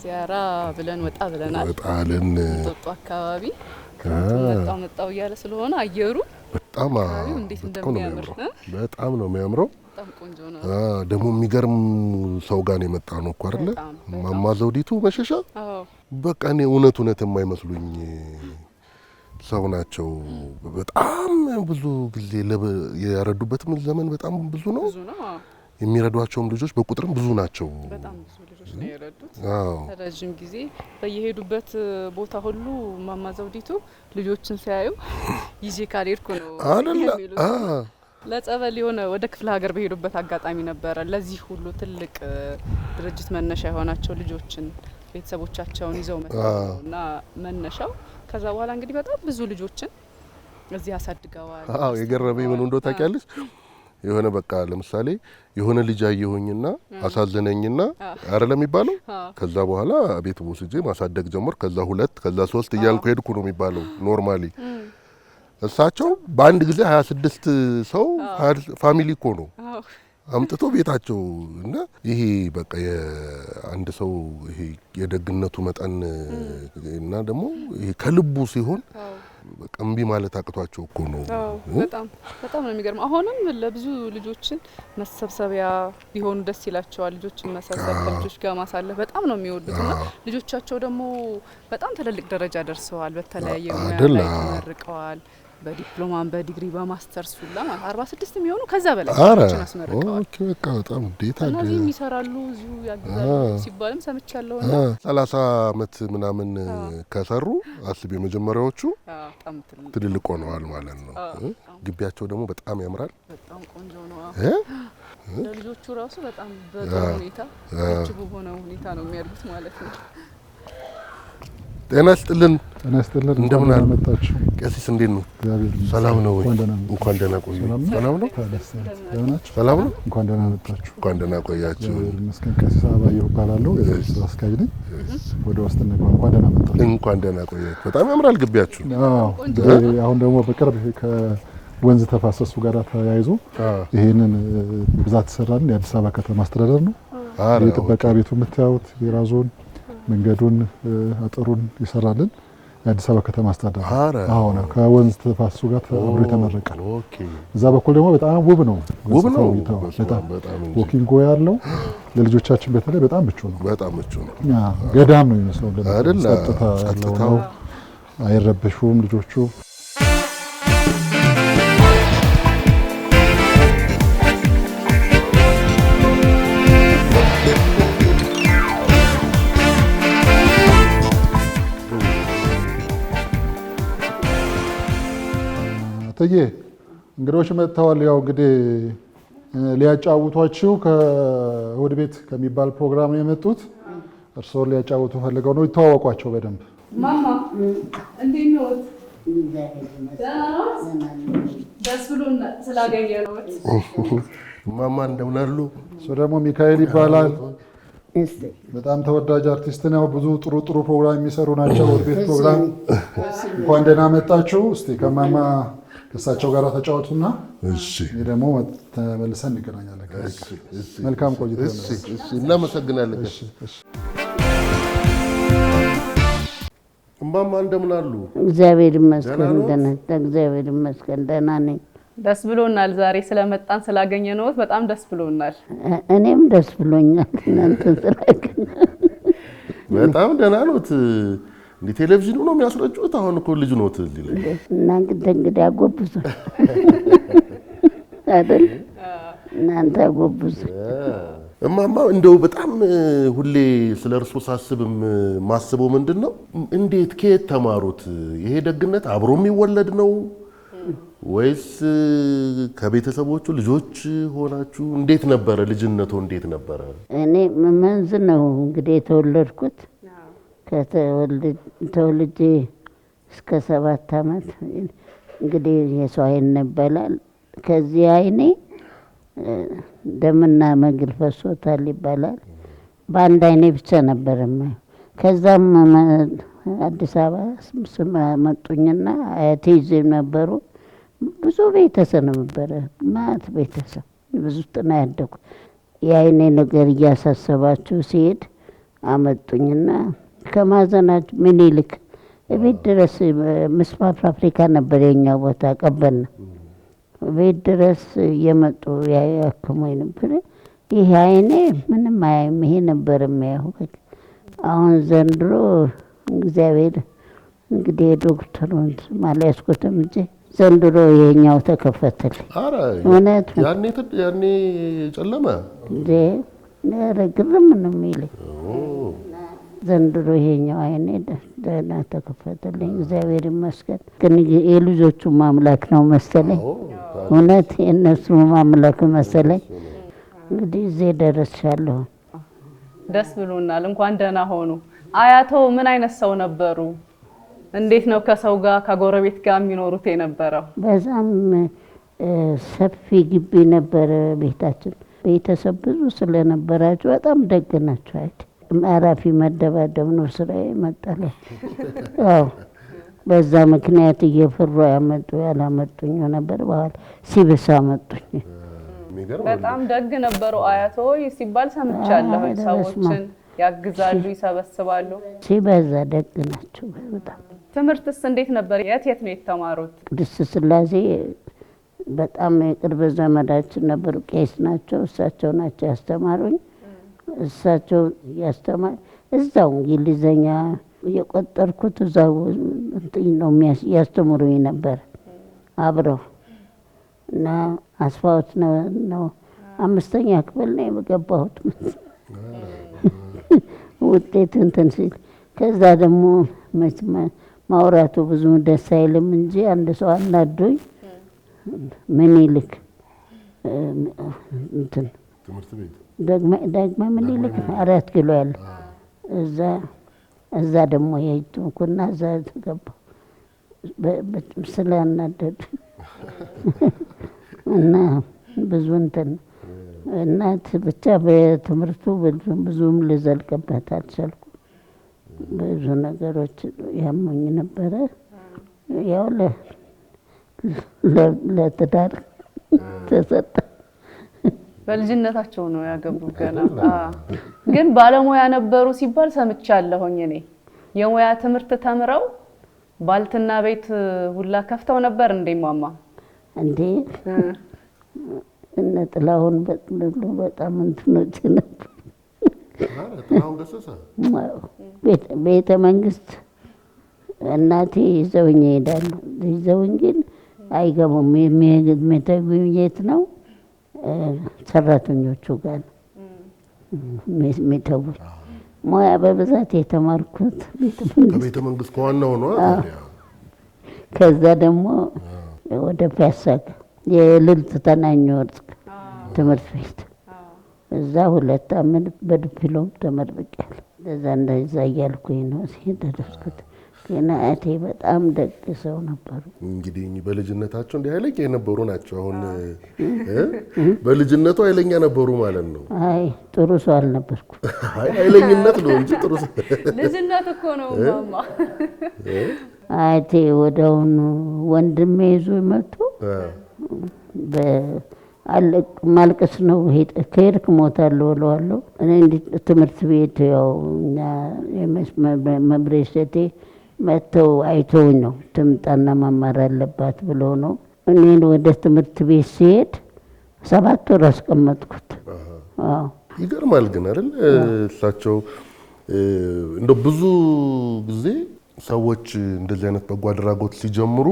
ሲያራ ብለን ወጣ ብለናል ወጣልን ጦጦ አካባቢ መጣው ያለ ስለሆነ አየሩ በጣም እንዴት እንደሚያምር በጣም ነው የሚያምረው በጣም ቆንጆ ነው ደግሞ የሚገርም ሰው ጋር ነው የመጣ ነው እኮ አይደለ ማማ ዘውዲቱ መሸሻ በቃ እኔ እውነት የማይመስሉኝ ሰው ናቸው በጣም ብዙ ጊዜ ያረዱበትም ዘመን በጣም ብዙ ነው የሚረዷቸውም ልጆች በቁጥርም ብዙ ናቸው በጣም ብዙ ልጆች ነው ያረዱት ረጅም ጊዜ በየሄዱበት ቦታ ሁሉ ማማ ዘውዲቱ ልጆችን ሲያዩ ይዤ ካልሄድኩ ነው አይደለ ለጸበል የሆነ ወደ ክፍለ ሀገር በሄዱበት አጋጣሚ ነበረ ለዚህ ሁሉ ትልቅ ድርጅት መነሻ የሆናቸው ልጆችን ቤተሰቦቻቸውን ይዘው መጣውና መነሻው ከዛ በኋላ እንግዲህ በጣም ብዙ ልጆችን እዚህ አሳድገዋል የገረመኝ ምን እንደው ታውቂያለሽ የሆነ በቃ ለምሳሌ የሆነ ልጅ አየሁኝና አሳዘነኝና አይደለም የሚባለው ከዛ በኋላ ቤት ወስጄ ማሳደግ ጀመር ከዛ 2 ከዛ 3 እያልኩ ሄድኩ ነው የሚባለው ኖርማሊ እሳቸው በአንድ ጊዜ 26 ሰው ፋሚሊ እኮ ነው አምጥቶ ቤታቸው እና ይሄ በቃ የአንድ ሰው ይሄ የደግነቱ መጠን እና ደግሞ ይሄ ከልቡ ሲሆን በቃ እምቢ ማለት አቅቷቸው እኮ ነው በጣም ነው የሚገርም አሁንም ለብዙ ልጆችን መሰብሰቢያ ቢሆኑ ደስ ይላቸዋል ልጆችን መሰብሰብ ልጆች ጋር ማሳለፍ በጣም ነው የሚወዱትና ልጆቻቸው ደግሞ በጣም ትልልቅ ደረጃ ደርሰዋል በተለያየ ሙያ ላይ ተመርቀዋል በዲፕሎማም በዲግሪ በማስተርስ ሁላ 46 የሚሆኑ ከዛ በላይ ልጆችን አስመርቀዋል ኦኬ በቃ በጣም ዴታ እነዚህ የሚሰራሉ እዚሁ ያግዛሉ ሲባልም ሰምቻለሁና 30 አመት ምናምን ከሰሩ አስቢ የመጀመሪያዎቹ ትልልቅ ሆነዋል ማለት ነው ግቢያቸው ደግሞ በጣም ያምራል በጣም ቆንጆ ነው ለልጆቹ ራሱ በጣም በጥሩ ሁኔታ እጅግ በሆነ ሁኔታ ነው የሚያድጉት ማለት ነው ጤና ይስጥልን እንደምን አመጣችሁ ቀሲስ እንዴት ነው ሰላም ነው እንኳን ደህና ቆዩ ሰላም ነው ሰላም ነው እንኳን ደህና መጣችሁ እንኳን ደህና ቆያችሁ መስከን ቀሲስ አባየሁ እባላለሁ የስራ አስኪያጅ ነኝ ወደ ውስጥ እንኳን ደህና መጣችሁ እንኳን ደህና ቆያችሁ በጣም ያምራል ግቢያችሁ አሁን ደግሞ በቅርብ ከወንዝ ተፋሰሱ ጋር ተያይዞ ይሄንን ብዛት ተሰራልን የአዲስ አበባ ከተማ አስተዳደር ነው የጥበቃ ቤቱ የምታዩት የራዞን መንገዱን አጥሩን ይሰራልን የአዲስ አበባ ከተማ አስተዳደር አሁን ከወንዝ ተፋሰሱ ጋር አብሮ የተመረቀ ኦኬ እዛ በኩል ደግሞ በጣም ውብ ነው በጣም ወኪንግ ያለው ለልጆቻችን በተለይ በጣም ምቹ ነው ገዳም ነው የሚመስለው አይደል ጸጥታ ነው አይረበሹም ልጆቹ እንግዶች መጥተዋል ያው እንግዲህ ሊያጫውቷችሁ ከእሑድ ቤት ከሚባል ፕሮግራም ነው የመጡት እርስዎ ሊያጫውቱ ፈልገው ነው ይተዋወቋቸው በደንብ ማማ እንዴት ነው ደስ ብሎና ስላገኘነዎት ማማ እንደምን አሉ እሱ ደግሞ ሚካኤል ይባላል በጣም ተወዳጅ አርቲስት ነው ብዙ ጥሩ ፕሮግራም የሚሰሩ ናቸው እሑድ ቤት ፕሮግራም እንኳን ደህና መጣችሁ እስቲ ከማማ ከሳቸው ጋር ተጫወቱና እሺ ደግሞ ተመልሰን እንገናኛለን መልካም ቆይታ እሺ እናመሰግናለን እሺ እማማ እንደምን አሉ እግዚአብሔር ይመስገን ደህና ነኝ ደስ ብሎናል ዛሬ ስለመጣን ስላገኘነዎት በጣም ደስ ብሎናል እኔም ደስ ብሎኛል እናንተ ስላገኘ በጣም ደህና ነዎት እንዴ ቴሌቪዥኑ ነው የሚያስረጩት አሁን እኮ ልጅ ነው ትል ይላል እና እንግዲህ አጎብዙ አይደል እናንተ አጎብዙ እማማ እንደው በጣም ሁሌ ስለርሶ ሳስብም ማስበው ምንድነው እንዴት ከየት ተማሩት ይሄ ደግነት አብሮ የሚወለድ ነው ወይስ ከቤተሰቦቹ ልጆች ሆናችሁ እንዴት ነበር ልጅነቱ እንዴት ነበር እኔ መንዝ ነው እንግዲህ የተወለድኩት ተወልጄ እስከ 7 አመት እንግዲህ የሰው አይን ነበላል ከዚህ አይኔ ደምና መግል ፈሶታል ይባላል በአንድ አይኔ ብቻ ነበርማ ከዛም አዲስ አበባ መጡኝና አያቴ ይዘው ነበሩ ብዙ ቤተሰብ ነበረ ማት ቤተሰብ ብዙ ጥና ያደኩ የአይኔ ነገር እያሳሰባቸው ሲሄድ አመጡኝና ከማዘናቸው ምኒልክ ቤት ድረስ ምስማር ፋብሪካ ነበር የኛ ቦታ ቀበና ቤት ድረስ እየመጡ ያክሙኝ ነበር። ይሄ አይኔ ምንም አያይም፣ ይሄ ነበር የሚያየው። አሁን ዘንድሮ እግዚአብሔር እንግዲህ ዶክተሩን ማለያስኩትም እንጂ ዘንድሮ ይሄኛው ተከፈተልኝ። አረ እውነት ያኔ ጨለመ እንዴ ግርም ነው የሚለኝ። ዘንድሮ ይሄኛው አይኔ ደህና ተከፈተልኝ፣ እግዚአብሔር ይመስገን። ግን የልጆቹ ማምላክ ነው መሰለኝ፣ እውነት የእነሱ ማምላክ መሰለኝ። እንግዲህ እዚህ ደርሻለሁ። ደስ ብሎናል። እንኳን ደህና ሆኑ። አያቶ ምን አይነት ሰው ነበሩ? እንዴት ነው ከሰው ጋር ከጎረቤት ጋር የሚኖሩት የነበረው? በዛም ሰፊ ግቢ ነበረ ቤታችን። ቤተሰብ ብዙ ስለነበራቸው በጣም ደግ ናቸው። አይደል አራፊ መደባደብ ነው ስራዬ መጣለች። አዎ በዛ ምክንያት እየፈሩ ያላመጡኝ ነበር። በኋላ ሲብሳ መጡኝ። በጣም ደግ ነበሩ አያቶ ሲባል ሰምቻለሁ። ሰዎችን ያግዛሉ፣ ይሰበስባሉ። ሲበዛ ደግ ናቸው በጣም። ትምህርትስ እንዴት ነበር? የት ነው የተማሩት? ቅድስት ሥላሴ በጣም የቅርብ ዘመዳችን ነበሩ። ቄስ ናቸው። እሳቸው ናቸው ያስተማሩኝ። እሳቸው እዛው እንግሊዘኛ የቆጠርኩት እዛው ነው ያስተምሩኝ ነበር አብረው እና አስፋውት ነው 5ኛ ክፍል ነው የገባሁት። ውጤት እንትን ሲል ከዛ ደግሞ ማውራቱ ብዙ ደስ አይልም እንጂ አንድ ሰው አናዶኝ ምኒልክ እንትን ትምህርት ቤት ደግማ ምኒልክ 4 ኪሎ ያለ እዛ ደግሞ የሄድኩና እዛ ተገባሁ ስላናደዱ እና ብዙ እንትን እናት ብቻ በትምህርቱ ብዙም ልዘልቅበት አልቻልኩም። ብዙ ነገሮች ያሙኝ ነበረ። ያው ለትዳር ተሰጠ። በልጅነታቸው ነው ያገቡት ገና። ግን ባለሙያ ነበሩ ሲባል ሰምቻለሁኝ እኔ። የሙያ ትምህርት ተምረው ባልትና ቤት ሁላ ከፍተው ነበር እንዴ ማማ? እንዴ እነ ጥላሁን በጣም እንትኖች ነበር። ጥላሁን ገሰሰ ቤተ መንግስት እናቴ ይዘውኝ ይሄዳሉ። ይዘውኝ ግን አይገቡም። የሚተጉኝ የት ነው? ሰራተኞቹ ጋር የሚተጉ። ሙያ በብዛት የተማርኩት ቤተ መንግስት ከዋናው ነው። ከዛ ደግሞ ወደ ፒያሳ የልልት ተናኝ ወርቅ ትምህርት ቤት እዛ 2 አመት በዲፕሎም ተመርቄያለሁ። እንደዛ እያልኩኝ ነው የደረስኩት። ግን አያቴ በጣም ደግ ሰው ነበሩ። እንግዲህ በልጅነታቸው እንዲህ ኃይለኛ የነበሩ ናቸው። አሁን በልጅነቱ ኃይለኛ ነበሩ ማለት ነው። አይ ጥሩ ሰው አልነበርኩም። አይ ኃይለኝነት ነው እንጂ ጥሩ ሰው ልጅነት እኮ ነው ማማ። አያቴ ወደውን ወንድሜ ይዞ መጥቶ ማልቀስ ነው። ከሄድክ እሞታለሁ እለዋለሁ። እኔ ትምህርት ቤት ያው እኛ መብሬሰቴ መጥተው አይተውኝ ነው ትምጣና መማር አለባት ብሎ ነው። እኔን ወደ ትምህርት ቤት ሲሄድ 7 ወር አስቀመጥኩት። ይገርማል ግን አይደል እሳቸው እንደ ብዙ ጊዜ ሰዎች እንደዚህ አይነት በጎ አድራጎት ሲጀምሩ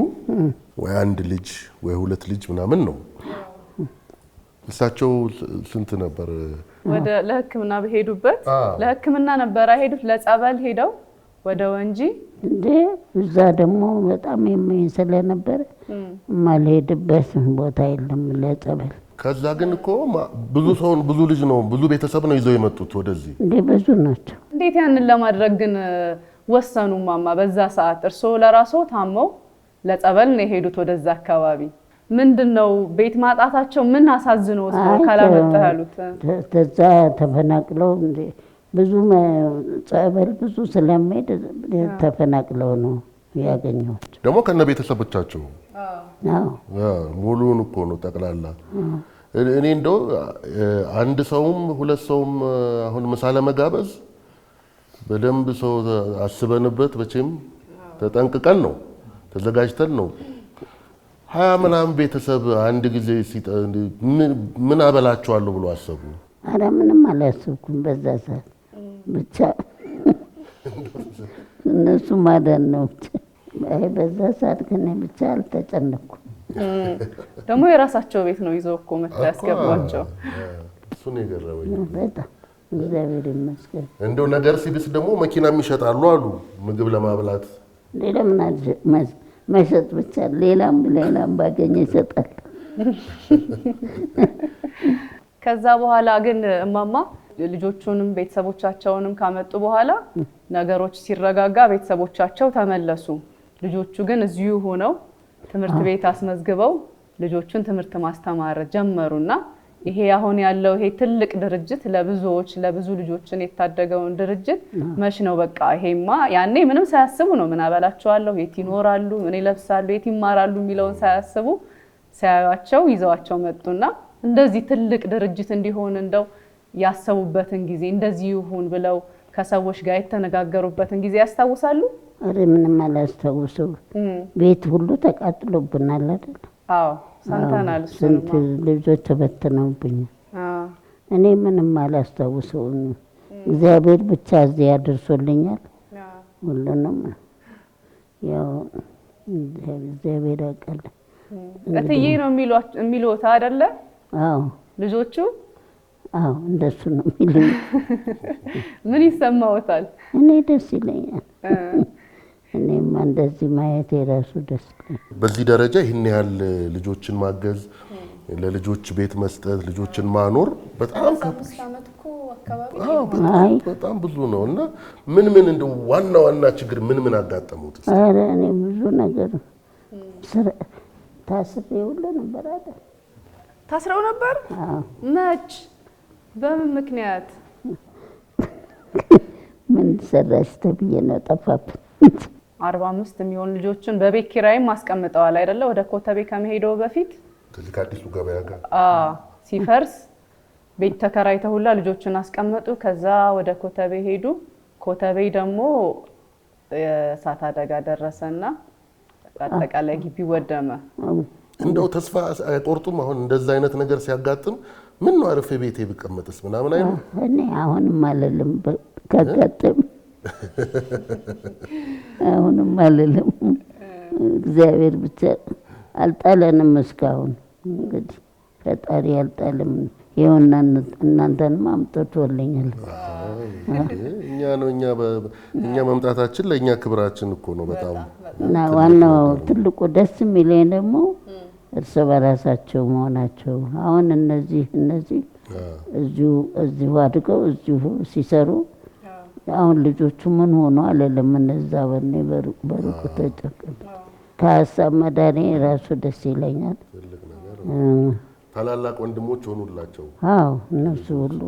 ወይ 1 ልጅ ወይ 2 ልጅ ምናምን ነው። እሳቸው ስንት ነበር? ወደ ለሕክምና በሄዱበት ለሕክምና ነበር ሄዱት። ለጸበል ሄደው ወደ ወንጂ እንዴ እዛ ደግሞ በጣም የማይን ስለነበር ማልሄድበት ቦታ የለም ለጸበል። ከዛ ግን እኮ ብዙ ልጅ ነው ብዙ ቤተሰብ ነው ይዘው የመጡት ወደዚህ። እንዴ ብዙ ናቸው። እንዴት ያንን ለማድረግ ግን ወሰኑ ማማ? በዛ ሰዓት እርሶ ለራሶ ታመው ለጸበል ነው የሄዱት ወደዛ አካባቢ። ምንድነው ቤት ማጣታቸው ምን አሳዝኖት ነው ካላመጣ ያሉት? ተዛ ተፈናቅለው እንዴ ብዙ ጸበል ብዙ ስለማይድ ተፈናቅለው ነው ያገኘሁት። ደግሞ ከነ ቤተሰቦቻቸው ሙሉን እኮ ነው ጠቅላላ። እኔ እንደው 1 ሰውም 2 ሰውም አሁን ምሳ ለመጋበዝ በደንብ ሰው አስበንበት በቼም ተጠንቅቀን ነው ተዘጋጅተን ነው 20 ምናምን ቤተሰብ አንድ ጊዜ ምን አበላቸዋለሁ ብሎ አሰቡ። ኧረ ምንም አላሰብኩም በዛ ሰዓት ብቻ እነሱ ማዳን ነው። በዛ ሰዓት ግን ብቻ አልተጨነኩም። ደግሞ የራሳቸው ቤት ነው ይዘው እኮ መጥተው ያስገቧቸው። እሱ ነው የገረመኝ በጣም እግዚአብሔር ይመስገን። እንደው ነገር ሲብስ ደግሞ መኪናም ይሸጣሉ አሉ ምግብ ለማብላት። ሌላ ምን መሸጥ ብቻ ሌላም ባገኘ ይሰጣል። ከዛ በኋላ ግን እማማ ልጆቹንም ቤተሰቦቻቸውንም ካመጡ በኋላ ነገሮች ሲረጋጋ ቤተሰቦቻቸው ተመለሱ። ልጆቹ ግን እዚሁ ሆነው ትምህርት ቤት አስመዝግበው ልጆቹን ትምህርት ማስተማር ጀመሩና ይሄ አሁን ያለው ይሄ ትልቅ ድርጅት ለብዙ ልጆችን የታደገውን ድርጅት መች ነው በቃ ይሄማ ያኔ ምንም ሳያስቡ ነው ምን አበላቸዋለሁ፣ የት ይኖራሉ፣ ምን ይለብሳሉ፣ የት ይማራሉ የሚለውን ሳያስቡ ሳያዩአቸው ይዘዋቸው መጡና እንደዚህ ትልቅ ድርጅት እንዲሆን እንደው ያሰቡበትን ጊዜ እንደዚህ ይሁን ብለው ከሰዎች ጋር የተነጋገሩበትን ጊዜ ያስታውሳሉ? አረ ምንም አላስታውሰው። ቤት ሁሉ ተቃጥሎብናል አይደል? አዎ ሰምተናል። ስንት ልጆች ተበትነውብኛል። እኔ ምንም አላስታውሰውም። እግዚአብሔር ብቻ እዚህ ያደርሶልኛል ሁሉንም። ያው እግዚአብሔር ያውቃል። እትዬ ነው የሚሉት አይደለ? አዎ ልጆቹ አዎ እንደሱ ነው የሚሉኝ። ምን ይሰማዎታል? እኔ ደስ ይለኛል። እኔማ እንደዚህ ማየት የራሱ ደስ ይለኛል። በዚህ ደረጃ ይህን ያህል ልጆችን ማገዝ፣ ለልጆች ቤት መስጠት፣ ልጆችን ማኖር በጣም በጣም ብዙ ነው እና ምን እንደው ዋና ችግር ምን አጋጠሙት? ኧረ እኔ ብዙ ነገር ታስሬ ሁሉ ነበር አይደል? ታስረው ነበር? አዎ። መች? በምን ምክንያት? ምን ሰራሽ ተብዬ ነው ጠፋብኝ። 45 የሚሆን ልጆችን በቤት ኪራይም አስቀምጠዋል አይደለ? ወደ ኮተቤ ከመሄደው በፊት ከዚህ ከአዲሱ ገበያ ጋር ሲፈርስ ቤት ተከራይተው ሁላ ልጆችን አስቀመጡ። ከዛ ወደ ኮተቤ ሄዱ። ኮተቤ ደግሞ የእሳት አደጋ ደረሰና አጠቃላይ ግቢ ወደመ። እንደው ተስፋ አይቆርጡም? አሁን እንደዛ አይነት ነገር ሲያጋጥም ምን ነው አረፈ ቤቴ ብቀመጥስ ምናምን አይሉ? እኔ አሁንም አልልም ከጋጥም አሁንም አልልም። እግዚአብሔር ብቻ አልጣለንም እስካሁን። እንግዲህ ፈጣሪ አልጣለም። ይኸውና እናንተንም አምጥቶልኛል። እኛ መምጣታችን ለእኛ ክብራችን እኮ ነው በጣም። እና ዋናው ትልቁ ደስ የሚለኝ ደግሞ እርስ በራሳቸው መሆናቸው። አሁን እነዚህ እዚሁ አድገው እዚሁ ሲሰሩ አሁን ልጆቹ ምን ሆኖ አለለም እነዛ በሩቁ ተጨቀሉ። ከሀሳብ መዳኔ ራሱ ደስ ይለኛል። ታላላቅ ወንድሞች ሆኑላቸው። አዎ እነሱ ሁሉ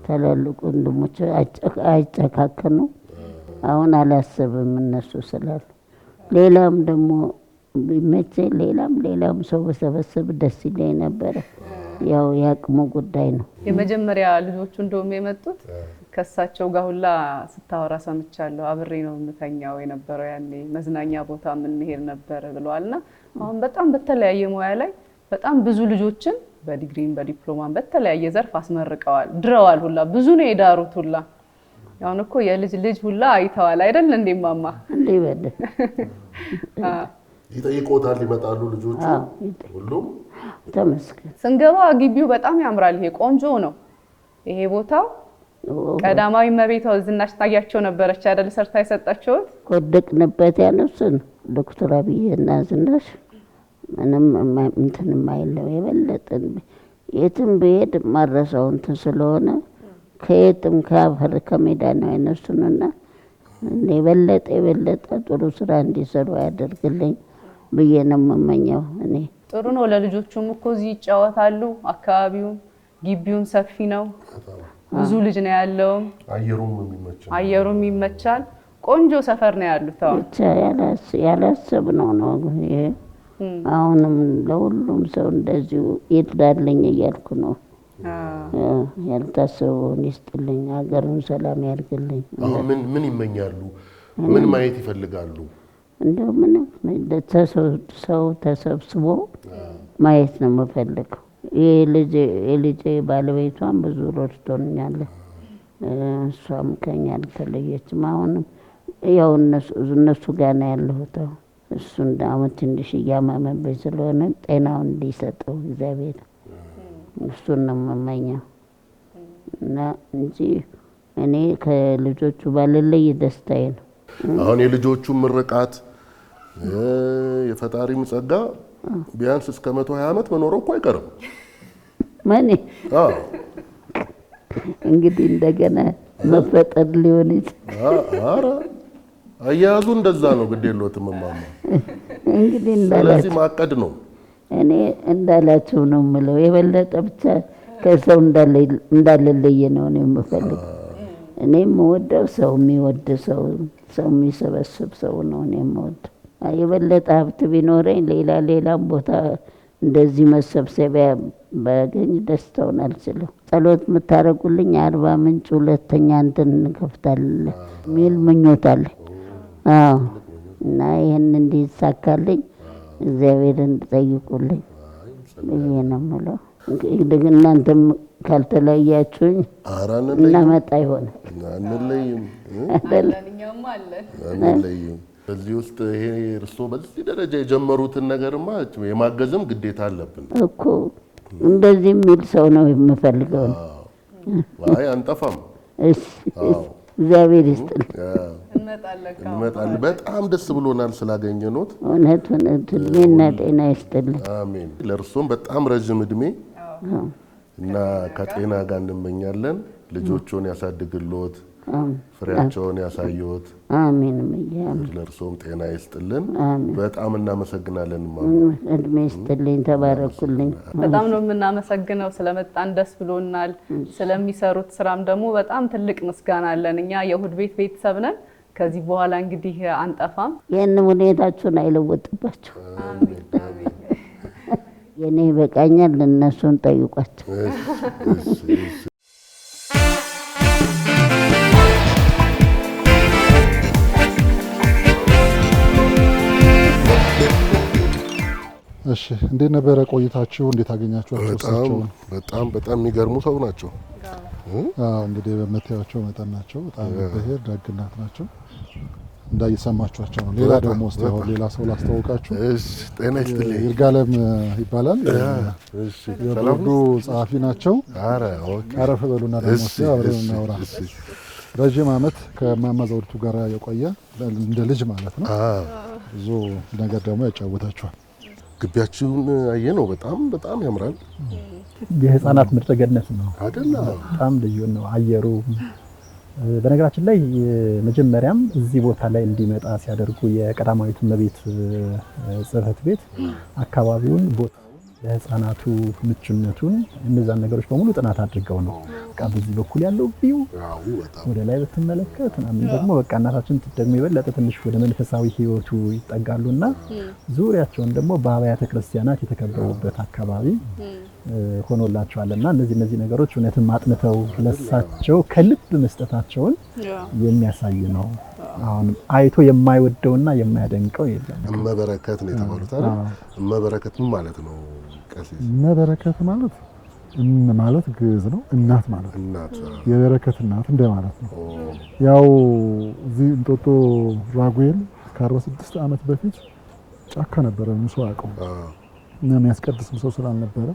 ታላላቅ ወንድሞች አይጨካከኑ። አሁን አላሰብም እነሱ ስላሉ። ሌላም ደግሞ ቢመቼ ሌላም ሰው በሰበሰብ ደስ ይለኝ ነበረ። ያው የአቅሙ ጉዳይ ነው። የመጀመሪያ ልጆቹ እንደውም የመጡት ከሳቸው ጋር ሁላ ስታወራ ሰምቻለሁ። አብሬ ነው የምተኛው የነበረው ያኔ መዝናኛ ቦታ ምን ሄድ ነበር ብለዋልና አሁን በጣም በተለያየ ሙያ ላይ በጣም ብዙ ልጆችን በዲግሪም በዲፕሎማም በተለያየ ዘርፍ አስመርቀዋል፣ ድረዋል ሁላ ብዙ ነው የዳሩት ሁላ። ያውን እኮ የልጅ ሁላ አይተዋል አይደል እንዴ ማማ? እንዴ በለ ይጠይቆታል፣ ይመጣሉ ልጆቹ ሁሉም። ተመስገን። ስንገባ ግቢው በጣም ያምራል። ይሄ ቆንጆ ነው። ይሄ ቦታው ቀዳማዊ እመቤቷ ዝናሽ ታያቸው ነበረች አይደል ሰርታ የሰጣችሁት? ወደቅንበት ያነሱን ዶክተር አብይ እና ዝናሽ ምንም እንትን የማይለው የበለጠን የትም ብሄድ ማረሳው እንትን ስለሆነ ከየትም ከአፈር ከሜዳ ነው ያነሱንና የበለጠ ጥሩ ስራ እንዲሰሩ ያደርግልኝ ብዬ ነው የምመኘው። እኔ ጥሩ ነው። ለልጆቹም እኮ እዚህ ይጫወታሉ። አካባቢው ግቢውን ሰፊ ነው። ብዙ ልጅ ነው ያለው። አየሩም ይመቻል። ቆንጆ ሰፈር ነው ያሉት። ብቻ ያላሰብነው ነው ይሄ። አሁንም ለሁሉም ሰው እንደዚሁ ይርዳልኝ እያልኩ ነው ያልታሰበውን ይስጥልኝ፣ ሀገሩን ሰላም ያርግልኝ። አሁን ምን ይመኛሉ? ምን ማየት ይፈልጋሉ? እንደው ምንም ሰው ተሰብስቦ ማየት ነው የምፈልገው። የልጄ ባለቤቷን ብዙ ረድቶኛል። እሷም ከኛ አልተለየችም። አሁንም ያው እነሱ ጋር ነው ያለሁት። እሱን አሁን ትንሽ እያመመብኝ ስለሆነ ጤናውን እንዲሰጠው እግዚአብሔር እሱን ነው የምመኘው እና እንጂ እኔ ከልጆቹ ባልለይ ደስታዬ ነው። አሁን የልጆቹ ምርቃት የፈጣሪም ጸጋ ቢያንስ እስከ 120 ዓመት መኖረው እኮ አይቀርም። ማን እንግዲህ እንደገና መፈጠር ሊሆን ይችላል። ኧረ አያያዙ እንደዛ ነው። ግድ የለዎትም እማማ። እንግዲህ ስለዚህ ማቀድ ነው። እኔ እንዳላችሁ ነው የምለው። የበለጠ ብቻ ከሰው እንዳልለየ ነው እኔ የምፈልገው። እኔ የምወደው ሰው የሚወድ ሰው የሚሰበስብ ሰው ነው እኔ የምወደው። የበለጠ ሀብት ቢኖረኝ ሌላም ቦታ እንደዚህ መሰብሰቢያ ባገኝ ደስታውን አልችልም። ጸሎት የምታደርጉልኝ 40 ምንጭ ሁለተኛ እንትን እንከፍታለን የሚል ምኞት አለኝ። አዎ እና ይህን እንዲሳካልኝ እግዚአብሔርን ጠይቁልኝ ብዬ ነው የምለው። እንግዲህ እናንተም ካልተለያችሁኝ እናመጣ ይሆናል። አንለይም አንለይም። በዚህ ውስጥ ይሄ እርስዎ በዚህ ደረጃ የጀመሩትን ነገርማ የማገዝም ግዴታ አለብን እኮ። እንደዚህ የሚል ሰው ነው የምፈልገው። አይ አንጠፋም። እሺ እግዚአብሔር ይስጥልኝ። እንመጣለን። በጣም ደስ ብሎናል ስላገኘኖት። እውነቱን እድሜና ጤና ይስጥልኝ። አሜን። ለእርሶም በጣም ረዥም እድሜ እና ከጤና ጋር እንመኛለን። ልጆቹን ያሳድግልዎት፣ ፍሬያቸውን ያሳዩት። አሜን። ለእርሶም ጤና ይስጥልን። በጣም እናመሰግናለን። እድሜ ይስጥልኝ። ተባረኩልኝ። በጣም ነው የምናመሰግነው። ስለመጣን ደስ ብሎናል። ስለሚሰሩት ስራም ደግሞ በጣም ትልቅ ምስጋና አለን። እኛ የእሁድ ቤት ቤተሰብ ነን። ከዚህ በኋላ እንግዲህ አንጠፋም። ይህን ሁኔታችሁን አይለወጥባችሁ። የኔ ይበቃኛል። እነሱን ጠይቋቸው። እሺ እንዴት ነበረ ቆይታችሁ? እንዴት አገኛችኋቸው? በጣም የሚገርሙ ሰው ናቸው። እንግዲህ በመታያቸው መጠን ናቸው። በጣም በሄር ደግናት ናቸው። እንዳይሰማችኋቸው ነው። ሌላ ደግሞ እስቲ አሁን ሌላ ሰው ላስተዋውቃችሁ። ጤና ይስጥልኝ። ይርጋለም ይባላል። የቦርዱ ጸሐፊ ናቸው። አረፍ በሉና ደግሞ እስቲ አብረን እናውራ። ረጅም ዓመት ከእማማ ዘውዲቱ ጋር የቆየ እንደ ልጅ ማለት ነው። ብዙ ነገር ደግሞ ያጫወታችኋል። ግቢያችሁን አየነው። በጣም ያምራል። የህፃናት ምርጥ ገነት ነው አይደል? በጣም ልዩ ነው አየሩ። በነገራችን ላይ መጀመሪያም እዚህ ቦታ ላይ እንዲመጣ ሲያደርጉ የቀዳማዊት እመቤት ጽሕፈት ቤት አካባቢውን ቦታ ለህፃናቱ ምቹነቱን እነዛን ነገሮች በሙሉ ጥናት አድርገው ነው። በቃ በዚህ በኩል ያለው ቪው ወደ ላይ ብትመለከት ምናምን ደግሞ በቃ እናታችን ደግሞ የበለጠ ትንሽ ወደ መንፈሳዊ ህይወቱ ይጠጋሉና ዙሪያቸውን ደግሞ በአብያተ ክርስቲያናት የተከበቡበት አካባቢ ሆኖላቸዋልና እነዚህ ነገሮች እውነትም አጥንተው ለሳቸው ከልብ መስጠታቸውን የሚያሳይ ነው። አሁን አይቶ የማይወደውና የማያደንቀው የለም። እመበረከት ነው የተባሉት አይደል? እመበረከት ምን ማለት ነው ቀሲስ? እመበረከት ማለት ግዕዝ ነው። እናት ማለት እናት፣ የበረከት እናት እንደማለት ነው። ያው እዚህ እንጦጦ ራጉኤል ከ46 ዓመት በፊት ጫካ ነበረ። ሰው ያውቀው እና የሚያስቀድስ ሰው ስላልነበረ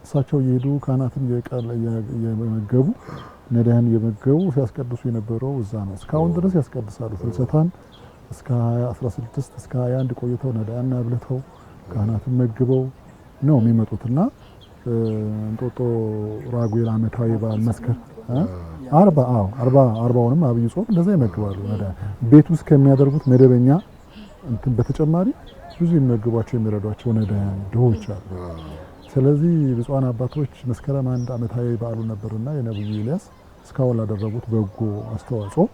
እሳቸው እየሄዱ ካህናትን እየመገቡ ነዳያን እየመገቡ ሲያስቀድሱ የነበረው እዛ ነው። እስካሁን ድረስ ያስቀድሳሉ። ፍልሰታን እስከ 16 እስከ 21 ቆይተው ነዳያን አብልተው ካህናትን መግበው ነው የሚመጡትና እንጦጦ ራጉኤል ዓመታዊ በዓል መስከር 40ውንም አብይ ጾም እንደዛ ይመግባሉ። ነዳያን ቤት ውስጥ ከሚያደርጉት መደበኛ እንትን በተጨማሪ ብዙ የሚመግቧቸው የሚረዷቸው ነዳያን ድሆች አሉ። ስለዚህ ብፁዓን አባቶች መስከረም 1 ዓመታዊ በዓሉ ነበርና የነብዩ ኤልያስ እስካሁን ላደረጉት በጎ አስተዋጽኦ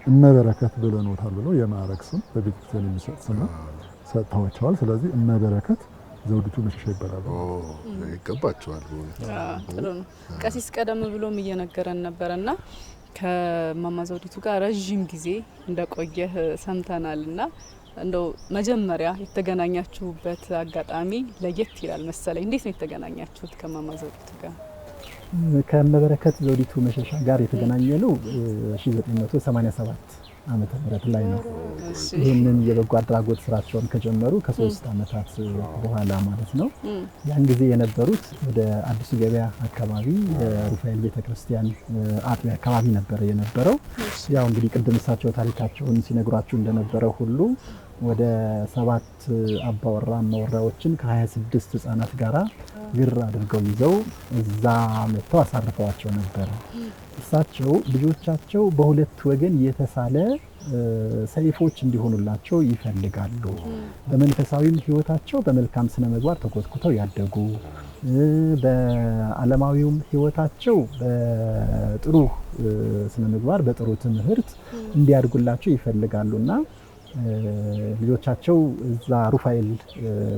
እመበረከት ብለውታል ብለው የማዕረግ ስም በቤተክርስቲያን የሚሰጥ ስም ሰጥተዋቸዋል። ስለዚህ እመበረከት ዘውዲቱ መሸሻ ይባላል። ይገባቸዋል። ጥሩ ነው። ቀሲስ ቀደም ብሎም እየነገረን ነበርና ከማማ ዘውዲቱ ጋር ረጅም ጊዜ እንደቆየህ ሰምተናልና እንደው መጀመሪያ የተገናኛችሁበት አጋጣሚ ለየት ይላል መሰለኝ። እንዴት ነው የተገናኛችሁት ከማማ ዘውዲቱ ጋር? ከመበረከት ዘውዲቱ መሸሻ ጋር የተገናኘ ነው 1987 ዓመተ ምህረት ላይ ነው። ይህንን የበጎ አድራጎት ስራቸውን ከጀመሩ ከ3 ዓመታት በኋላ ማለት ነው። ያን ጊዜ የነበሩት ወደ አዲሱ ገበያ አካባቢ ሩፋኤል ቤተክርስቲያን አጥቢያ አካባቢ ነበር የነበረው። ያው እንግዲህ ቅድም እሳቸው ታሪካቸውን ሲነግሯችሁ እንደነበረው ሁሉ ወደ 7 አባወራ አማወራዎችን ከ26 ህጻናት ጋራ ግር አድርገው ይዘው እዛ መጥተው አሳርፈዋቸው ነበር። እሳቸው ልጆቻቸው በሁለት ወገን የተሳለ ሰይፎች እንዲሆኑላቸው ይፈልጋሉ። በመንፈሳዊም ህይወታቸው በመልካም ስነ ምግባር ተኮትኩተው ያደጉ፣ በዓለማዊውም ህይወታቸው በጥሩ ስነ ምግባር በጥሩ ትምህርት እንዲያድጉላቸው ይፈልጋሉና ልጆቻቸው እዛ ሩፋኤል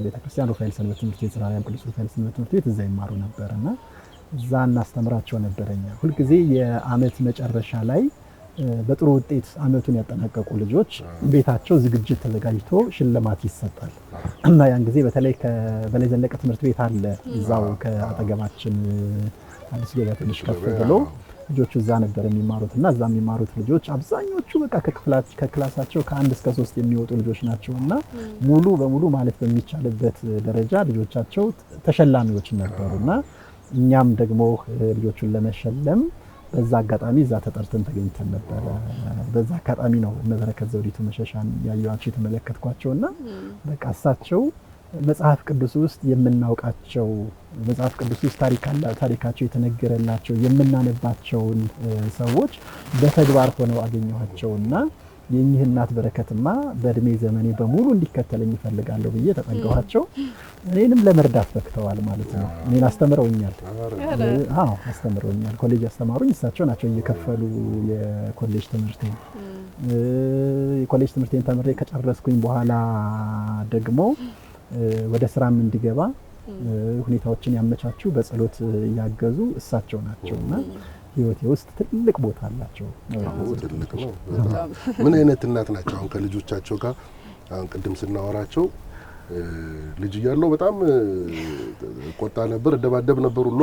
ቤተክርስቲያን ሩፋኤል ሰንበት ትምህርት ቤት ጽራሪያም ቅዱስ ሩፋኤል ሰንበት ትምህርት ቤት እዛ ይማሩ ነበርና እዛ እናስተምራቸው ነበረኛ። ሁልጊዜ የአመት መጨረሻ ላይ በጥሩ ውጤት አመቱን ያጠናቀቁ ልጆች ቤታቸው ዝግጅት ተዘጋጅቶ ሽልማት ይሰጣል እና ያን ጊዜ በተለይ ከበላይ ዘለቀ ትምህርት ቤት አለ እዛው ከአጠገባችን አዲስ ገበያ ትንሽ ከፍ ብሎ ልጆቹ እዛ ነበር የሚማሩት እና እዛ የሚማሩት ልጆች አብዛኞቹ በቃ ከክላሳቸው ከ1 እስከ 3 የሚወጡ ልጆች ናቸውና ሙሉ በሙሉ ማለት በሚቻልበት ደረጃ ልጆቻቸው ተሸላሚዎች ነበሩና እኛም ደግሞ ልጆቹን ለመሸለም በዛ አጋጣሚ እዛ ተጠርተን ተገኝተን ነበር። በዛ አጋጣሚ ነው መበረከት ዘውዲቱ መሸሻን ያዩዋቸው የተመለከትኳቸውና በቃ እሳቸው መጽሐፍ ቅዱስ ውስጥ የምናውቃቸው መጽሐፍ ቅዱስ ውስጥ ታሪካቸው የተነገረላቸው የምናነባቸውን ሰዎች በተግባር ሆነው አገኘኋቸውና የእኚህ እናት በረከትማ በእድሜ ዘመኔ በሙሉ እንዲከተለኝ ይፈልጋለሁ ብዬ ተጠጋኋቸው። እኔንም ለመርዳት በክተዋል ማለት ነው። እኔን አስተምረውኛል። አዎ አስተምረውኛል። ኮሌጅ አስተማሩኝ እሳቸው ናቸው እየከፈሉ የኮሌጅ ትምህርቴን ተምሬ ከጨረስኩኝ በኋላ ደግሞ ወደ ስራም እንዲገባ ሁኔታዎችን ያመቻቹ በጸሎት ያገዙ እሳቸው ናቸውና ህይወቴ ውስጥ ትልቅ ቦታ አላቸው። ትልቅ ነው። ምን አይነት እናት ናቸው? አሁን ከልጆቻቸው ጋር አሁን ቅድም ስናወራቸው ልጅ እያለሁ በጣም ቆጣ ነበር፣ እደባደብ ነበር ሁሉ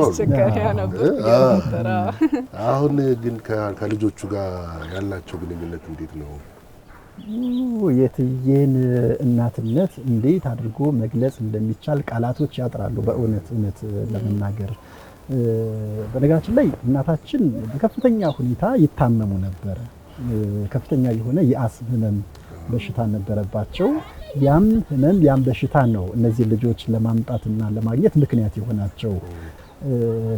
አሁን ግን ከልጆቹ ጋር ያላቸው ግንኙነት እንዴት ነው? የትዬን እናትነት እንዴት አድርጎ መግለጽ እንደሚቻል ቃላቶች ያጥራሉ። በእውነት ለመናገር በነገራችን ላይ እናታችን በከፍተኛ ሁኔታ ይታመሙ ነበር። ከፍተኛ የሆነ የአስም ህመም በሽታ ነበረባቸው። ያም ህመም ያም በሽታ ነው እነዚህ ልጆች ለማምጣትና ለማግኘት ምክንያት የሆናቸው።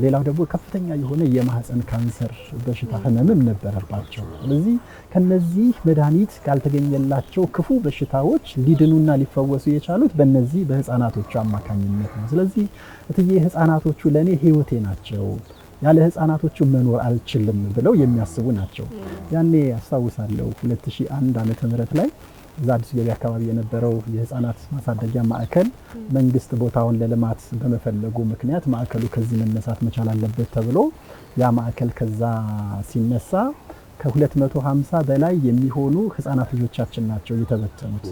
ሌላው ደግሞ ከፍተኛ የሆነ የማህፀን ካንሰር በሽታ ህመምም ነበረባቸው። ስለዚህ ከነዚህ መድኃኒት ካልተገኘላቸው ክፉ በሽታዎች ሊድኑና ሊፈወሱ የቻሉት በእነዚህ በህፃናቶቹ አማካኝነት ነው። ስለዚህ እትዬ ህፃናቶቹ ለኔ ህይወቴ ናቸው፣ ያለ ህፃናቶቹ መኖር አልችልም ብለው የሚያስቡ ናቸው። ያኔ አስታውሳለሁ 2001 ዓመተ ምህረት ላይ እዛ አዲስ ገበያ አካባቢ የነበረው የህፃናት ማሳደጊያ ማዕከል መንግስት ቦታውን ለልማት በመፈለጉ ምክንያት ማዕከሉ ከዚህ መነሳት መቻል አለበት ተብሎ ያ ማዕከል ከዛ ሲነሳ ከ250 በላይ የሚሆኑ ህፃናት ልጆቻችን ናቸው የተበተኑት።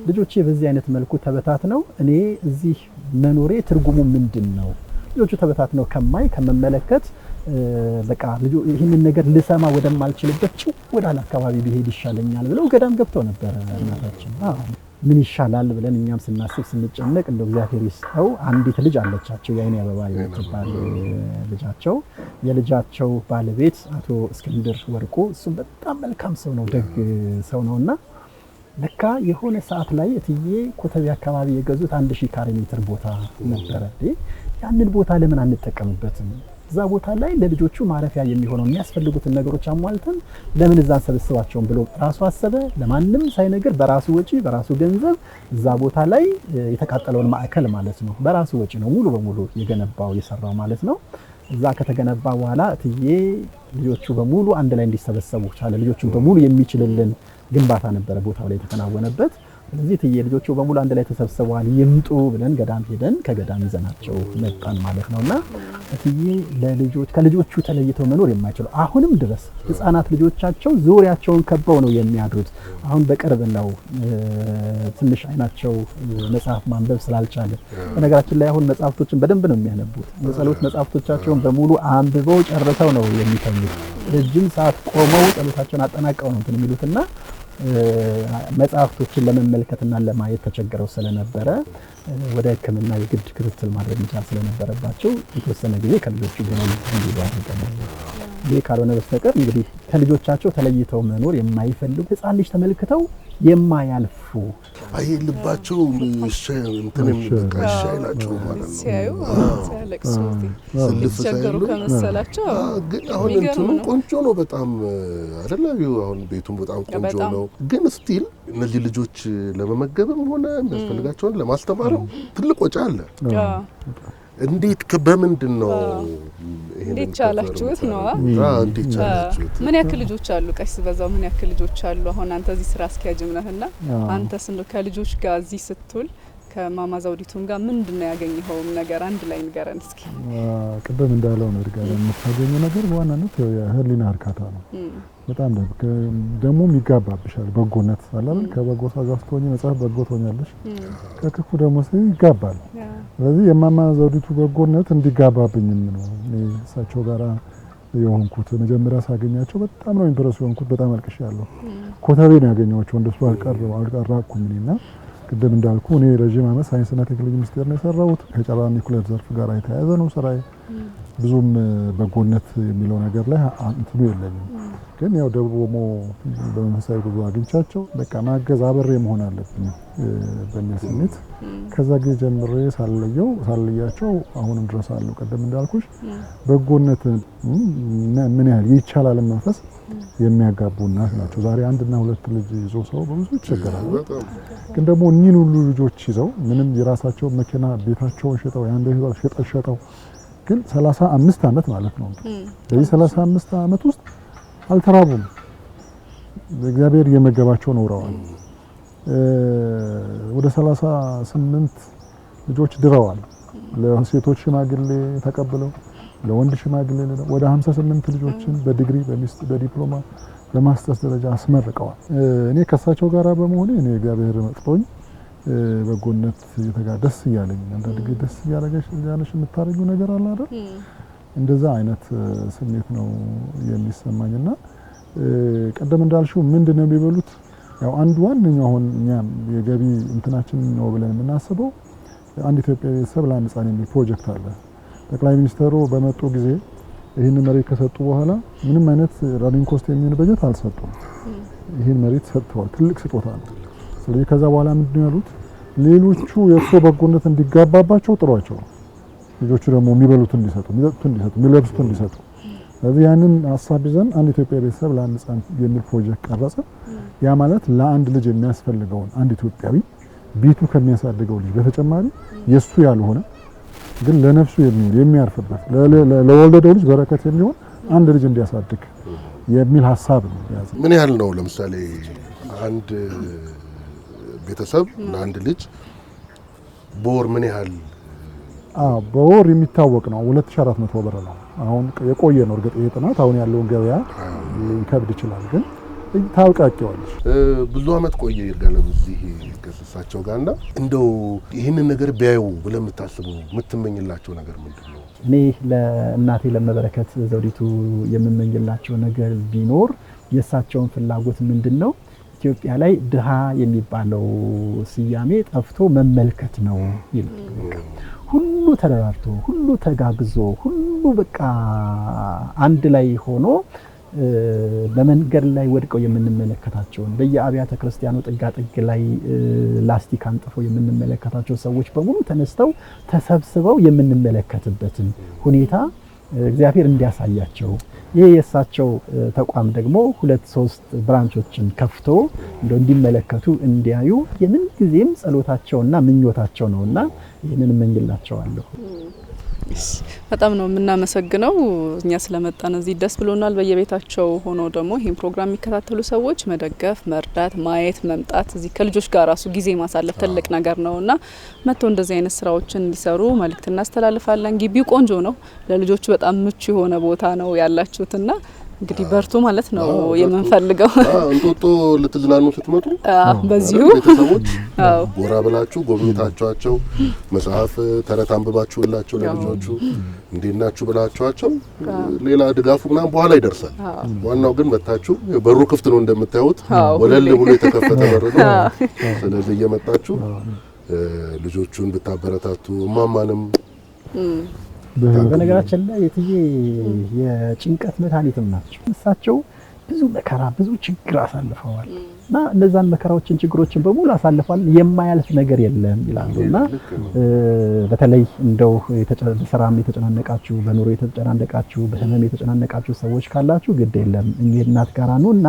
ልጆቼ በዚህ አይነት መልኩ ተበታትነው እኔ እዚህ መኖሬ ትርጉሙ ምንድን ነው? ልጆቹ ተበታትነው ከመመለከት በቃ ይህንን ነገር ልሰማ ወደማልችልበት ጭው ወዳለ አካባቢ ቢሄድ ይሻለኛል ብለው ገዳም ገብተው ነበር እናታችን። ምን ይሻላል ብለን እኛም ስናስብ ስንጨነቅ እንደው እግዚአብሔር ይስጠው አንዲት ልጅ አለቻቸው፣ የአይኔ አበባ የምትባል ልጃቸው። የልጃቸው ባለቤት አቶ እስክንድር ወርቁ እሱም በጣም መልካም ሰው ነው፣ ደግ ሰው ነውና ለካ የሆነ ሰዓት ላይ እትዬ ኮተቤ አካባቢ የገዙት 1000 ካሬ ሜትር ቦታ ነበረ። ያንን ቦታ ለምን አንጠቀምበትም? እዛ ቦታ ላይ ለልጆቹ ማረፊያ የሚሆነው የሚያስፈልጉትን ነገሮች አሟልተን ለምን እዛ አንሰበስባቸውም ብሎ ራሱ አሰበ። ለማንም ሳይነግር በራሱ ወጪ በራሱ ገንዘብ እዛ ቦታ ላይ የተቃጠለውን ማዕከል ማለት ነው በራሱ ወጪ ነው ሙሉ በሙሉ የገነባው የሰራው ማለት ነው። እዛ ከተገነባ በኋላ እትዬ ልጆቹ በሙሉ አንድ ላይ እንዲሰበሰቡ ቻለ። ልጆቹን በሙሉ የሚችልልን ግንባታ ነበረ ቦታው ላይ የተከናወነበት። ስለዚህ እትዬ ልጆቹ በሙሉ አንድ ላይ ተሰብስበዋል ይምጡ ብለን ገዳም ሄደን ከገዳም ይዘናቸው መጣን ማለት ነውና እትዬ ለልጆች ከልጆቹ ተለይተው መኖር የማይችሉ አሁንም ድረስ ህፃናት ልጆቻቸው ዙሪያቸውን ከበው ነው የሚያድሩት። አሁን በቅርብ ነው ትንሽ አይናቸው መጽሐፍ ማንበብ ስላልቻለ በነገራችን ላይ አሁን መጽሐፍቶችን በደንብ ነው የሚያነቡት። የጸሎት መጽሐፍቶቻቸውን በሙሉ አንብበው ጨርሰው ነው የሚተኙት። ረጅም ሰዓት ቆመው ጸሎታቸውን አጠናቀው ነው እንትን የሚሉትና መጽሐፍቶችን ለመመልከትና ለማየት ተቸግረው ስለነበረ ወደ ሕክምና የግድ ክትትል ማድረግ መቻል ስለነበረባቸው የተወሰነ ጊዜ ከልጆቹ ጋር እንዲሉ አድርገናል። ይህ ካልሆነ በስተቀር እንግዲህ ከልጆቻቸው ተለይተው መኖር የማይፈልጉ ህፃን ልጅ ተመልክተው የማያልፉ አይ ልባቸው እንትን የሚበቃሻይላቸው ማለት ነው ሲያዩ ሲያለቅሱ ሲቸገሩ ከመሰላቸው ግን አሁን እንትኑ ቆንጆ ነው በጣም አይደለም። አሁን ቤቱም በጣም ቆንጆ ነው። ግን ስቲል እነዚህ ልጆች ለመመገብም ሆነ የሚያስፈልጋቸውን ለማስተማርም ትልቅ ወጪ አለ። እንዴት በምንድን ነው እንዴት ቻላችሁት ነው? እንዴት ቻላችሁት? ምን ያክል ልጆች አሉ? ቀስ በዛው ምን ያክል ልጆች አሉ? አሁን አንተ እዚህ ስራ አስኪያጅም ነህና አንተስ እንደው ከልጆች ጋር እዚህ ስትውል ከማማ ዘውዲቱም ጋር ምንድነው ያገኘኸው ነገር አንድ ላይ ንገረን እስኪ። ቅድም እንዳለው ነው እርጋታ የምታገኘው ነገር በዋናነት የህሊና እርካታ ነው። በጣም ደግሞ ይጋባብሻል። በጎነት አላል ከበጎ ጋር ስትሆኚ መጽሐፍ በጎ ትሆኛለሽ፣ ከክፉ ደግሞ ይጋባል። ስለዚህ የማማ ዘውዲቱ በጎነት እንዲጋባብኝም ነው እኔ እሳቸው ጋር የሆንኩት። መጀመሪያ ሳገኛቸው በጣም ነው ኢምፕረስ የሆንኩት። በጣም አልቅሻለሁ። ኮተቤን ያገኘኋቸው እንደሱ አልቀራኩም እኔና ቅድም እንዳልኩ እኔ ረጅም ዓመት ሳይንስና ቴክኖሎጂ ሚኒስቴር ነው የሰራሁት። ከጨባ ኒኩሌር ዘርፍ ጋር የተያያዘ ነው ስራዬ። ብዙም በጎነት የሚለው ነገር ላይ እንትኑ የለኝም። ግን ያው ደቡብ ኦሞ በመንፈሳዊ ጉዞ አግኝቻቸው በቃ ማገዝ አብሬ መሆን አለብኝ በሚል ስሜት ከዛ ጊዜ ጀምሬ ሳልለያቸው አሁንም ድረስ አለው። ቀደም እንዳልኩሽ በጎነት ምን ያህል ይቻላል መንፈስ የሚያጋቡ እናት ናቸው። ዛሬ አንድና ሁለት ልጅ ይዞ ሰው በብዙ ይቸገራል። ግን ደግሞ እኒህን ሁሉ ልጆች ይዘው ምንም የራሳቸው መኪና ቤታቸውን ሸጠው ያን ቤት ሸጠው ግን 35 ዓመት ማለት ነው። በዚህ 35 ዓመት ውስጥ አልተራቡም። እግዚአብሔር የመገባቸው ኖረዋል። ወደ 38 ልጆች ድረዋል። ለሴቶች ሽማግሌ ተቀብለው ለወንድ ሽማግሌ ወደ 58 ልጆችን በዲግሪ በዲፕሎማ በማስተርስ ደረጃ አስመርቀዋል። እኔ ከሳቸው ጋር በመሆኔ እኔ እግዚአብሔር መጥቶኝ በጎነት ደስ እያለኝ አንዳንድ ጊዜ ደስ እያለሽ የምታረጊው ነገር አለ አይደል? እንደዛ አይነት ስሜት ነው የሚሰማኝና ቀደም እንዳልሽው ምንድነው የሚበሉት? ያው አንዱ ዋነኛው አሁን እኛ የገቢ እንትናችን ነው ብለን የምናስበው አንድ ኢትዮጵያዊ ቤተሰብ ለአንድ ሕፃን የሚል ፕሮጀክት አለ። ጠቅላይ ሚኒስትሩ በመጡ ጊዜ ይህን መሬት ከሰጡ በኋላ ምንም አይነት ራኒንግ ኮስት የሚሆን በጀት አልሰጡም። ይህን መሬት ሰጥተዋል። ትልቅ ስጦታ ነው። ስለዚህ ከዛ በኋላ ምንድነው ያሉት? ሌሎቹ የእርሶ በጎነት እንዲጋባባቸው ጥሯቸው፣ ልጆቹ ደግሞ የሚበሉት እንዲሰጡ፣ የሚጠጡት እንዲሰጡ፣ የሚለብሱት እንዲሰጡ። ስለዚህ ያንን ሀሳብ ይዘን አንድ ኢትዮጵያ ቤተሰብ ለአንድ ሕፃን የሚል ፕሮጀክት ቀረጸ። ያ ማለት ለአንድ ልጅ የሚያስፈልገውን አንድ ኢትዮጵያዊ ቤቱ ከሚያሳድገው ልጅ በተጨማሪ የሱ ያልሆነ ግን ለነፍሱ የሚያርፍበት ለወለደው ልጅ በረከት የሚሆን አንድ ልጅ እንዲያሳድግ የሚል ሀሳብ ነው ያዘ። ምን ያህል ነው ለምሳሌ አንድ ቤተሰብ ለአንድ ልጅ በወር ምን ያህል? በወር የሚታወቅ ነው 2400 ብር ነው። አሁን የቆየ ነው እርግጥ ይሄ ጥናት አሁን ያለውን ገበያ ሊከብድ ይችላል፣ ግን ታውቃቸዋለሽ። ብዙ አመት ቆየ ይርጋለም እዚህ ከእሳቸው ጋርና እንደው ይህንን ነገር ቢያዩ ብለህ የምታስበው የምትመኝላቸው ነገር ምንድን ነው? እኔ ለእናቴ ለመበረከት ዘውዲቱ የምመኝላቸው ነገር ቢኖር የእሳቸውን ፍላጎት ምንድን ነው ኢትዮጵያ ላይ ድሃ የሚባለው ስያሜ ጠፍቶ መመልከት ነው ይላል። ሁሉ ተደራርቶ ሁሉ ተጋግዞ ሁሉ በቃ አንድ ላይ ሆኖ በመንገድ ላይ ወድቀው የምንመለከታቸውን በየአብያተ ክርስቲያኑ ጥጋጥግ ላይ ላስቲክ አንጥፈው የምንመለከታቸው ሰዎች በሙሉ ተነስተው ተሰብስበው የምንመለከትበትን ሁኔታ እግዚአብሔር እንዲያሳያቸው ይሄ የእሳቸው ተቋም ደግሞ 2-3 ብራንቾችን ከፍቶ እንዲመለከቱ እንዲያዩ የምን ጊዜም ጸሎታቸውና ምኞታቸው ነውና ይሄንን እመኝላቸዋለሁ። በጣም ነው የምናመሰግነው። እኛ ስለመጣን እዚህ ደስ ብሎናል። በየቤታቸው ሆኖ ደግሞ ይህን ፕሮግራም የሚከታተሉ ሰዎች መደገፍ፣ መርዳት፣ ማየት፣ መምጣት እዚህ ከልጆች ጋር ራሱ ጊዜ ማሳለፍ ትልቅ ነገር ነውና መጥተው እንደዚህ አይነት ስራዎችን እንዲሰሩ መልእክት እናስተላልፋለን። ግቢው ቆንጆ ነው። ለልጆቹ በጣም ምቹ የሆነ ቦታ ነው ያላችሁትና እንግዲህ በርቱ ማለት ነው የምንፈልገው። እንጦጦ ልትዝናኑ ስትመጡ በዚሁ ቤተሰቦች ጎራ ብላችሁ ጎብኝታችኋቸው መጽሐፍ ተረት አንብባችሁላቸው ለልጆቹ እንዴት ናችሁ ብላችኋቸው ሌላ ድጋፉ ምናምን በኋላ ይደርሳል። ዋናው ግን መጣችሁ በሩ ክፍት ነው እንደምታዩት ወለል ብሎ የተከፈተ በር ነው። ስለዚህ እየመጣችሁ ልጆቹን ብታበረታቱ እማማንም በነገራችን ላይ የትዬ የጭንቀት መድኃኒትም ናቸው። እሳቸው ብዙ መከራ ብዙ ችግር አሳልፈዋል እና እነዛን መከራዎችን ችግሮችን በሙሉ አሳልፈዋል። የማያልፍ ነገር የለም ይላሉና በተለይ እንደው በስራም የተጨናነቃችሁ በኑሮ የተጨናነቃችሁ በህመም የተጨናነቃችሁ ሰዎች ካላችሁ ግድ የለም እንግዲህ እናት ጋራ ነውና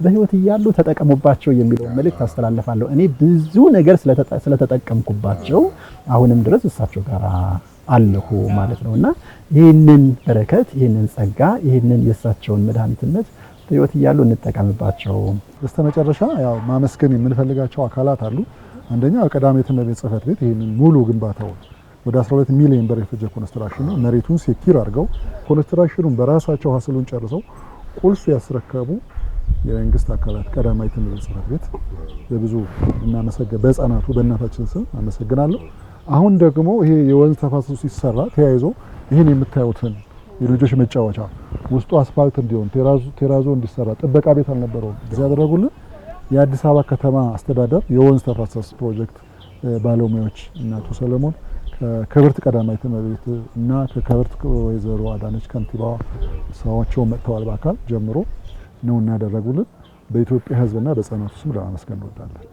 በህይወት እያሉ ተጠቀሙባቸው የሚለው መልእክት አስተላልፋለሁ። እኔ ብዙ ነገር ስለተጠቀምኩባቸው አሁንም ድረስ እሳቸው ጋራ አለሁ ማለት ነውና ይሄንን በረከት ይሄንን ጸጋ ይሄንን የእሳቸውን መድኃኒትነት በህይወት እያሉ እንጠቀምባቸው። በስተመጨረሻ ያው ማመስገን የምንፈልጋቸው አካላት አሉ። አንደኛ ቀዳማዊት እመቤት ጽሕፈት ቤት ይሄንን ሙሉ ግንባታው ወደ 12 ሚሊዮን ብር የፈጀ ኮንስትራክሽን ነው። መሬቱን ሴኪር አድርገው ኮንስትራክሽኑን በራሳቸው ሀስሉን ጨርሰው ቁልፍ ያስረከቡ የመንግስት አካላት ቀዳማዊት እመቤት ጽሕፈት ቤት በብዙ እናመሰግናለን። በህፃናቱ በእናታችን ስም አመሰግናለሁ። አሁን ደግሞ ይሄ የወንዝ ተፋሰሱ ሲሰራ ተያይዞ ይሄን የምታዩትን የልጆች መጫወቻ ውስጡ አስፋልት እንዲሆን ቴራዞ እንዲሰራ ጥበቃ ቤት አልነበረውም እዚህ ያደረጉልን የአዲስ አበባ ከተማ አስተዳደር የወንዝ ተፋሰስ ፕሮጀክት ባለሙያዎች እና አቶ ሰለሞን ከክብርት ቀዳማዊት እመቤት እና ከክብርት ወይዘሮ አዳነች ከንቲባዋ ሰዎቻቸው መጥተዋል። በአካል ጀምሮ ነው እናደረጉልን። በኢትዮጵያ ሕዝብና በህፃናቱ ስም ለማመስገን እንወዳለን።